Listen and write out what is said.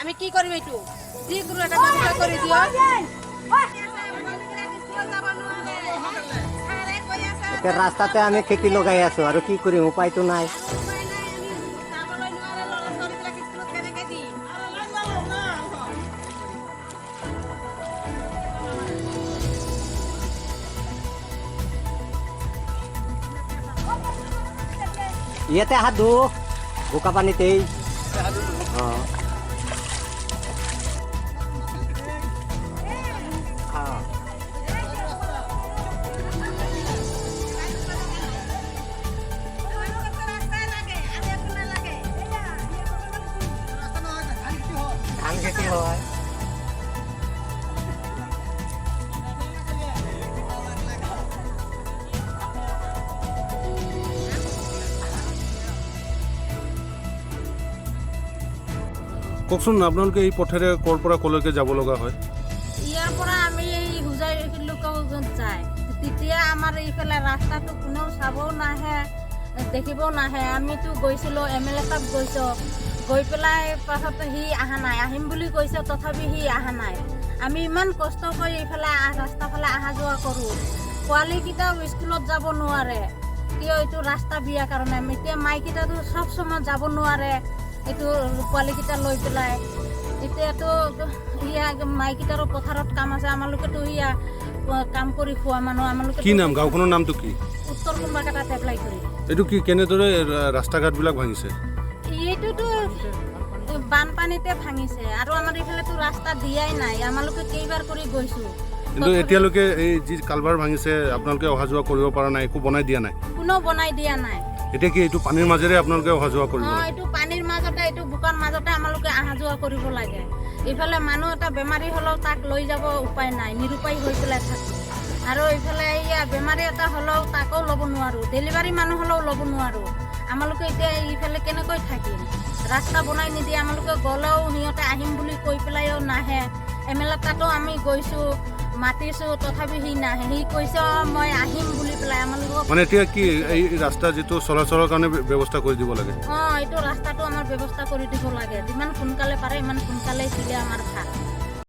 আমি কি কৰিম এইটো যিকোনো এটা ব্যৱস্থা কৰি দিয়ক এতিয়া ৰাস্তাতে আমি খেতি লগাই আছো আৰু কি কৰিম উপায়তো নাই ইয়াতে হাত ধু বোকা পানীতেই ধান খেতি হয় কওকচোন আপোনালোকে এই পথেৰে ক'ৰ পৰা ক'লৈকে যাব লগা হয় ইয়াৰ পৰা আমি এই হুজাই লোকেও যায় তেতিয়া আমাৰ এইফালে ৰাস্তাটো কোনেও চাবও নাহে দেখিবও নাহে আমিতো গৈছিলোঁ MLA তাত গৈছোঁ গৈ পেলাই পাছত সি অহা নাই আহিম বুলি কৈছে তথাপি সি অহা নাই আমি ইমান কষ্ট কৰি এইফালে ৰাস্তাফালে অহা যোৱা কৰোঁ পোৱালীকেইটাও স্কুলত যাব নোৱাৰে কিয় এইটো ৰাস্তা বিয়াৰ কাৰণে এতিয়া মাইকেইটাতো চব সময় যাব নোৱাৰে এইটো পোৱালীকেইটা লৈ পেলাই এতিয়াতো ইয়া মাইকেইটাৰো পথাৰত কাম আছে আমালোকেতো ইয়া কাম কৰি খোৱা মানুহ আমালোকে কি নাম গাঁওখনৰ নামটো কি উত্তৰ কুম্বাকাটাত এপ্লাই কৰি এইটো কি কেনেদৰে ৰাস্তা ঘাটবিলাক ভাঙিছে এইটোতো বানপানীতে ভাঙিছে আৰু আমাৰ এইফালেতো ৰাস্তা দিয়াই নাই আমালোকে কেইবাৰ কৰি গৈছোঁ কিন্তু এতিয়ালৈকে এই যি কালভাৰ ভাঙিছে আপোনালোকে অহা যোৱা কৰিব পৰা নাই একো বনাই দিয়া নাই কোনেও বনাই দিয়া নাই এতিয়া কি এইটো পানীৰ মাজেৰে আপোনালোকে অহা যোৱা কৰিব এইটো পানীৰ মাজতে এইটো বোকাৰ মাজতে আমালোকে অহা যোৱা কৰিব লাগে এইফালে মানুহ এটা বেমাৰী হ'লেও তাক লৈ যাব উপায় নাই নিৰুপায় হৈ পেলাই থাকে আৰু এইফালে এয়া বেমাৰী এটা হ'লেও তাকো ল'ব নোৱাৰোঁ ডেলিভাৰী মানুহ হ'লেও ল'ব নোৱাৰোঁ আমালোকে এতিয়া এইফালে কেনেকৈ থাকিম ৰাস্তা বনাই নিদিয়ে আমালোকে গ'লেও সিহঁতে আহিম বুলি কৈ পেলাইও নাহে MLA তাতো আমি গৈছোঁ মাতিছোঁ তথাপি সি নাহে সি কৈছে মই আহিম বুলি পেলাই আমালোকক মানে এতিয়া কি এই ৰাস্তা যিটো চলাচলৰ কাৰণে ব্যৱস্থা কৰি দিব লাগে এইটো ৰাস্তাটো আমাৰ ব্যৱস্থা কৰি দিব লাগে যিমান সোনকালে পাৰে ইমান সোনকালে দিলে আমাৰ ভাল